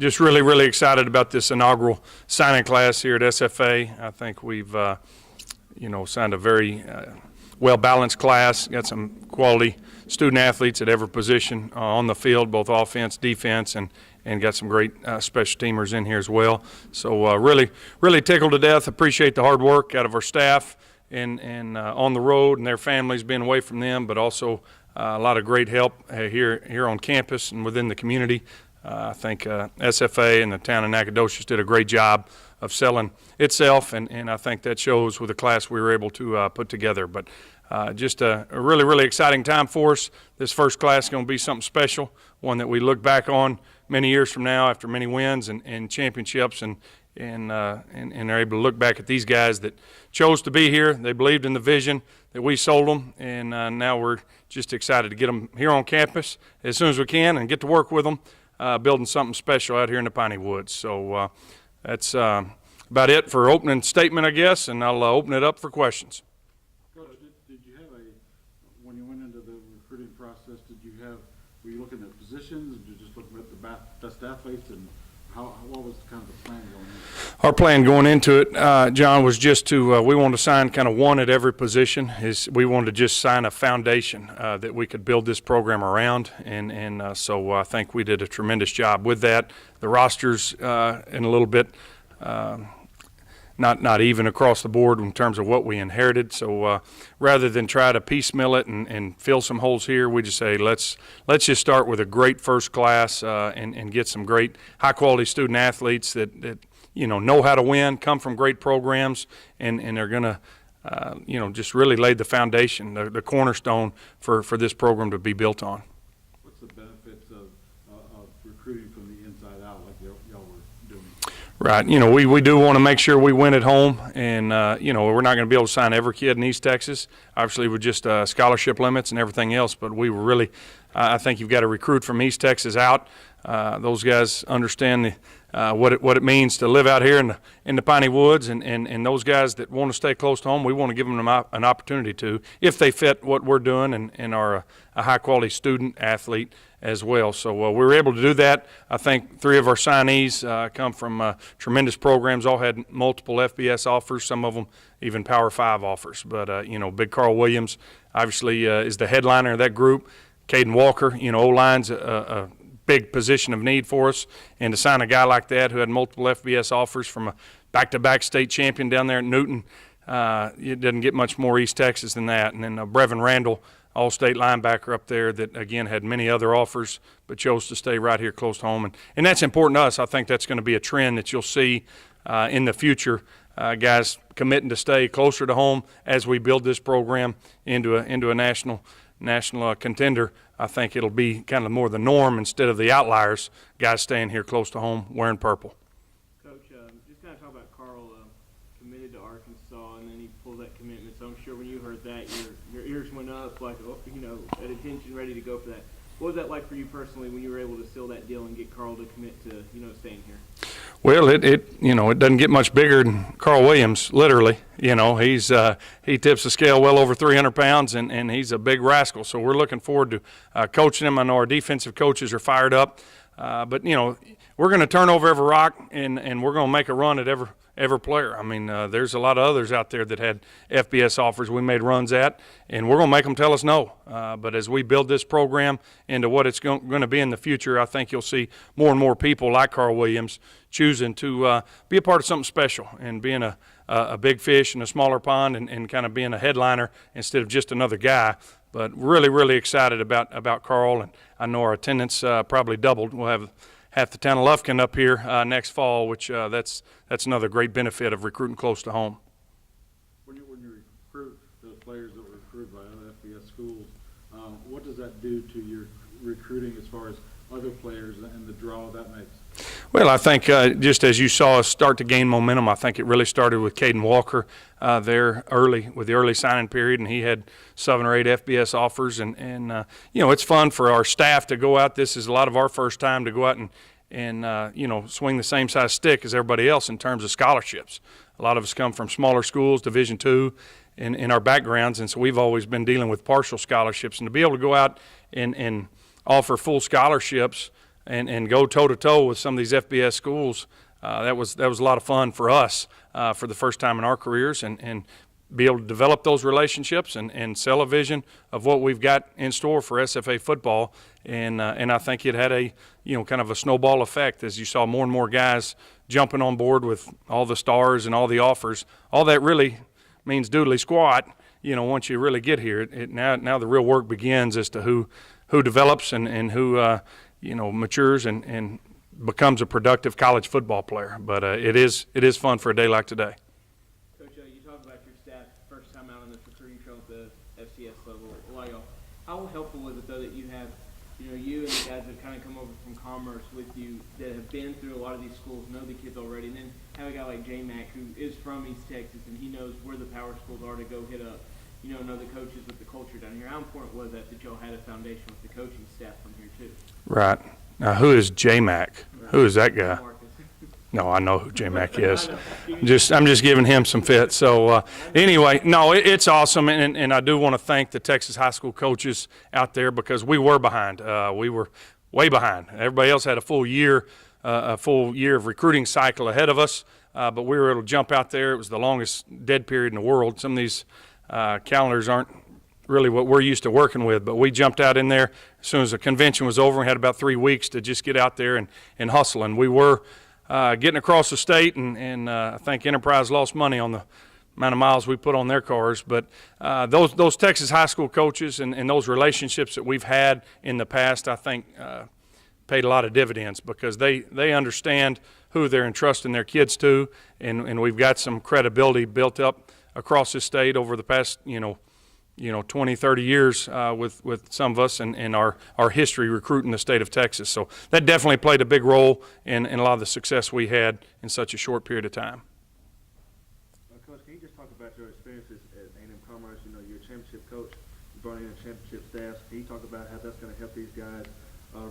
Just really excited about this inaugural signing class here at SFA. I think we've, signed a very well-balanced class, got some quality student athletes at every position on the field, both offense, defense, and got some great special teamers in here as well. So really tickled to death. Appreciate the hard work out of our staff and on the road and their families being away from them, but also a lot of great help here on campus and within the community. I think SFA and the town of Nacogdoches did a great job of selling itself, and I think that shows with the class we were able to put together. But just a really exciting time for us. This first class is going to be something special, one that we look back on many years from now after many wins and championships, and are able to look back at these guys that chose to be here. They believed in the vision that we sold them, and now we're just excited to get them here on campus as soon as we can and get to work with them. Building something special out here in the Piney Woods. So that's about it for opening statement, I guess, and I'll open it up for questions. Coach, did you have when you went into the recruiting process, were you looking at positions? Did you just look at the best athletes, and what was kind of the plan going into it? Our plan going into it, John, was just to we wanted to sign kind of one at every position. We wanted to just sign a foundation that we could build this program around, and so I think we did a tremendous job with that. The rosters in a little bit not even across the board in terms of what we inherited. So rather than try to piecemeal it and fill some holes here, we just say let's just start with a great first class and get some great high quality student athletes that know how to win, come from great programs, and are going to just really lay the foundation, the cornerstone for this program to be built on. What's the benefits of recruiting from the inside out like y'all were doing? Right. We do want to make sure we win at home, and, we're not going to be able to sign every kid in East Texas, obviously with just scholarship limits and everything else, but we were really, I think you've got to recruit from East Texas out. Those guys understand what it means to live out here in the Piney Woods, and those guys that want to stay close to home, we want to give them an opportunity to, if they fit what we're doing and are a high-quality student athlete as well. So we were able to do that. I think 3 of our signees come from tremendous programs, all had multiple FBS offers, some of them even Power 5 offers. But, Big Carl Williams obviously is the headliner of that group. Caden Walker, O-line's a big position of need for us, and to sign a guy like that who had multiple FBS offers from a back-to-back state champion down there at Newton, it doesn't get much more East Texas than that. And then Brevin Randall, all-state linebacker up there that, again, had many other offers but chose to stay right here close to home. And that's important to us. I think that's going to be a trend that you'll see in the future, guys committing to stay closer to home as we build this program into a national contender. I think it'll be kind of more the norm instead of the outliers, guys staying here close to home wearing purple. Coach, just kind of talk about Carl committed to Arkansas, and then he pulled that commitment. So I'm sure when you heard that, your ears went up, like, at attention, ready to go for that. What was that like for you personally when you were able to seal that deal and get Carl to commit to, staying here? Well, it doesn't get much bigger than Carl Williams, literally. He tips the scale well over 300 pounds, and he's a big rascal. So we're looking forward to coaching him. I know our defensive coaches are fired up. But, we're going to turn over every rock, and we're going to make a run at every player. I mean, there's a lot of others out there that had FBS offers we made runs at, and we're going to make them tell us no. But as we build this program into what it's going to be in the future, I think you'll see more and more people like Carl Williams choosing to be a part of something special and being a big fish in a smaller pond and kind of being a headliner instead of just another guy. But really excited about Carl, and I know our attendance probably doubled. We'll have half the town of Lufkin up here next fall, which that's another great benefit of recruiting close to home. When you recruit those players that were recruited by other FBS schools, what does that do to your recruiting as far as other players and the draw that makes? Well, I think just as you saw us start to gain momentum, I think it really started with Caden Walker there early with the early signing period, and he had 7 or 8 FBS offers. And it's fun for our staff to go out. This is a lot of our first time to go out and swing the same size stick as everybody else in terms of scholarships. A lot of us come from smaller schools, Division II, in our backgrounds, and so we've always been dealing with partial scholarships. And to be able to go out and offer full scholarships and go toe-to-toe with some of these FBS schools, that was a lot of fun for us for the first time in our careers, and be able to develop those relationships and sell a vision of what we've got in store for SFA football. And I think it had a, kind of a snowball effect as you saw more and more guys jumping on board with all the stars and all the offers. All that really means doodly squat, once you really get here. Now the real work begins as to who develops and who, matures and becomes a productive college football player. But it is fun for a day like today. Coach, you talk about your staff first time out on this recruiting trail at the FCS level. How helpful was it, though, that you have, you and the guys that kind of come over from Commerce with you that have been through a lot of these schools, know the kids already, and then have a guy like J-Mac who is from East Texas and he knows where the power schools are to go hit up, know the coaches with the culture down here. How important was that y'all had a foundation with the coaching staff from here, too? Right. Now, who is J-Mac? Who is that guy? No, I know who J-Mac is. I'm just giving him some fits. So anyway, no, it's awesome, and I do want to thank the Texas high school coaches out there because we were behind. We were way behind. Everybody else had a full year of recruiting cycle ahead of us, but we were able to jump out there. It was the longest dead period in the world. Some of these calendars aren't really what we're used to working with, but we jumped out in there as soon as the convention was over. We had about 3 weeks to just get out there and hustle, and we were getting across the state, and I think Enterprise lost money on the amount of miles we put on their cars. But those Texas high school coaches and those relationships that we've had in the past, I think paid a lot of dividends because they understand who they're entrusting their kids to, and we've got some credibility built up across the state over the past 20, 30 years with some of us and our history recruiting the state of Texas. So that definitely played a big role in a lot of the success we had in such a short period of time. Coach, can you just talk about your experiences at A&M Commerce? You're a championship coach. You brought in a championship staff. Can you talk about how that's going to help these guys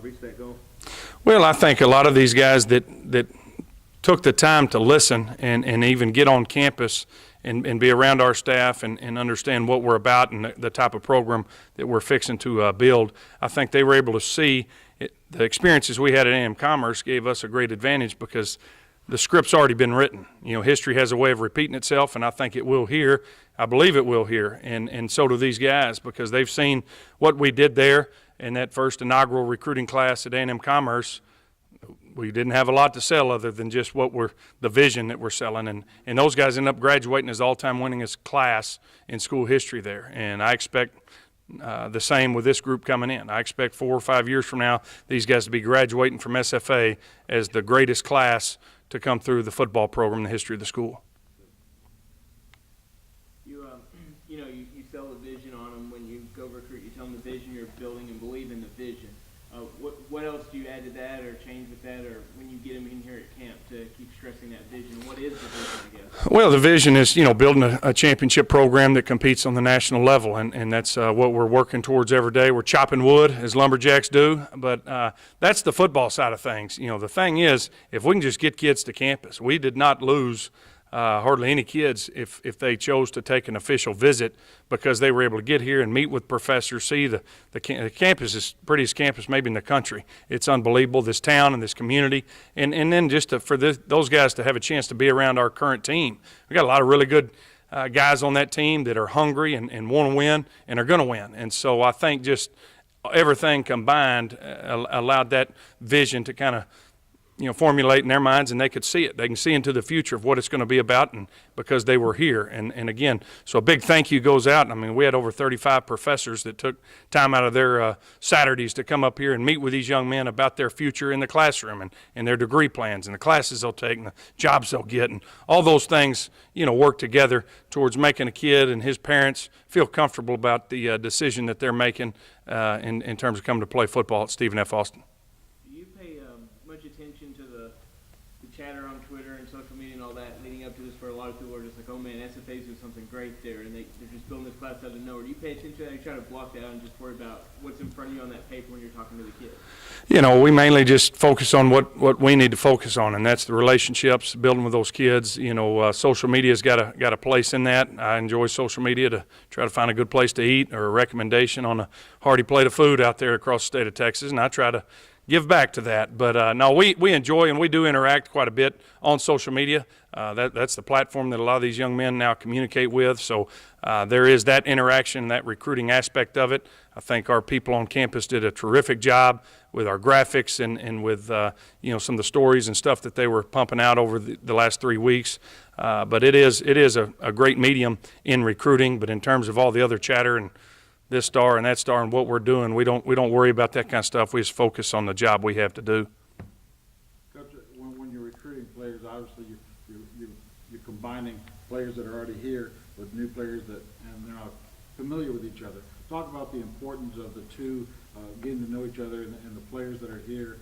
reach that goal? Well, I think a lot of these guys that took the time to listen and even get on campus and be around our staff and understand what we're about and the type of program that we're fixing to build. I think they were able to see the experiences we had at A&M Commerce gave us a great advantage because the script's already been written. History has a way of repeating itself, and I think it will here. I believe it will here, and so do these guys because they've seen what we did there in that first inaugural recruiting class at A&M Commerce. We didn't have a lot to sell other than just the vision that we're selling. And those guys end up graduating as all-time winningest class in school history there. And I expect the same with this group coming in. I expect 4 or 5 years from now, these guys to be graduating from SFA as the greatest class to come through the football program in the history of the school. You sell the vision on them when you go recruit. You tell them the vision you're building and believe in the vision. What else do you add to that or change with that, or when you get them in here at camp to keep stressing that vision? What is the vision, I guess? Well, the vision is, building a championship program that competes on the national level, and that's what we're working towards every day. We're chopping wood, as lumberjacks do, but that's the football side of things. The thing is, if we can just get kids to campus, we did not lose hardly any kids if they chose to take an official visit because they were able to get here and meet with professors, see the campus is the prettiest campus maybe in the country. It's unbelievable, this town and this community. And then just for those guys to have a chance to be around our current team. We got a lot of really good guys on that team that are hungry and want to win and are going to win. And so I think just everything combined allowed that vision to kind of formulate in their minds, and they could see it. They can see into the future of what it's going to be about, and because they were here. And again, so a big thank you goes out. I mean, we had over 35 professors that took time out of their Saturdays to come up here and meet with these young men about their future in the classroom and their degree plans and the classes they'll take and the jobs they'll get, and all those things, work together towards making a kid and his parents feel comfortable about the decision that they're making in terms of coming to play football at Stephen F. Austin. Attention to the chatter on Twitter and social media and all that leading up to this, for a lot of people are just like, oh man, SFA's doing something great there, and they're just building this class out of nowhere. Do you pay attention to that? You try to block that out and just worry about what's in front of you on that paper when you're talking to the kids? We mainly just focus on what we need to focus on, and that's the relationships, building with those kids. Social media's got a place in that. I enjoy social media to try to find a good place to eat or a recommendation on a hearty plate of food out there across the state of Texas, and I try to give back to that. But no, we enjoy and we do interact quite a bit on social media. That's the platform that a lot of these young men now communicate with. So there is that interaction, that recruiting aspect of it. I think our people on campus did a terrific job with our graphics and with some of the stories and stuff that they were pumping out over the last 3 weeks. But it is a great medium in recruiting. But in terms of all the other chatter and this star and that star and what we're doing, we don't worry about that kind of stuff. We just focus on the job we have to do. Coach, when you're recruiting players, obviously you're combining players that are already here with new players and they're not familiar with each other. Talk about the importance of the two getting to know each other and the players that are here,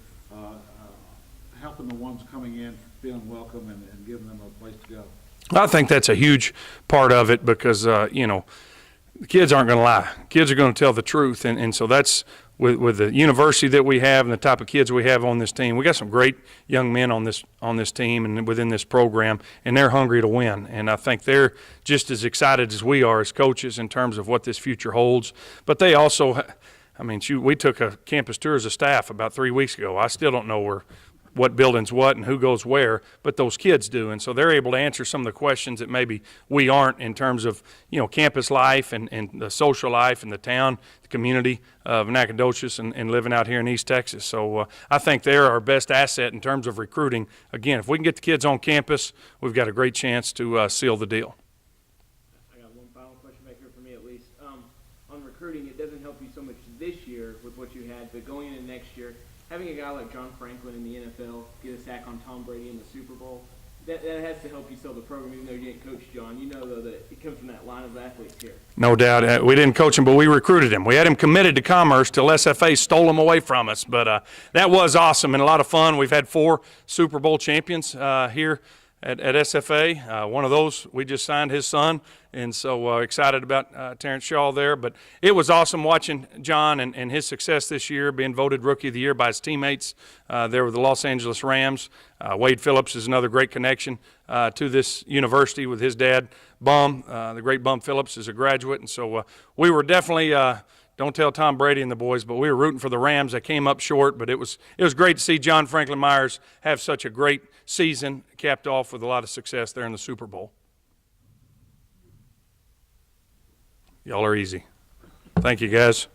helping the ones coming in feeling welcome and giving them a place to go. I think that's a huge part of it because the kids aren't going to lie. Kids are going to tell the truth, and so that's with the university that we have and the type of kids we have on this team. We got some great young men on this team and within this program, and they're hungry to win. And I think they're just as excited as we are as coaches in terms of what this future holds. But they also, we took a campus tour as a staff about 3 weeks ago. I still don't know what building's what and who goes where, but those kids do. And so they're able to answer some of the questions that maybe we aren't in terms of, campus life and the social life and the town, the community of Nacogdoches and living out here in East Texas. So I think they're our best asset in terms of recruiting. Again, if we can get the kids on campus, we've got a great chance to seal the deal. I got one final question back here for me at least. On recruiting, it doesn't help you so much this year with what you had, but going into next year, having a guy like John Franklin in the NFL get a sack on Tom Brady in the Super Bowl, that has to help you sell the program, even though you didn't coach John. You know, though, that it comes from that line of athletes here. No doubt. We didn't coach him, but we recruited him. We had him committed to Commerce till SFA stole him away from us. But that was awesome and a lot of fun. We've had 4 Super Bowl champions here at SFA. One of those, we just signed his son, and so excited about Terrence Shaw there. But it was awesome watching John and his success this year, being voted Rookie of the Year by his teammates there with the Los Angeles Rams. Wade Phillips is another great connection to this university with his dad, Bum. The great Bum Phillips is a graduate, and so we were definitely don't tell Tom Brady and the boys, but we were rooting for the Rams. They came up short, but it was great to see John Franklin Myers have such a great season, capped off with a lot of success there in the Super Bowl. Y'all are easy. Thank you, guys.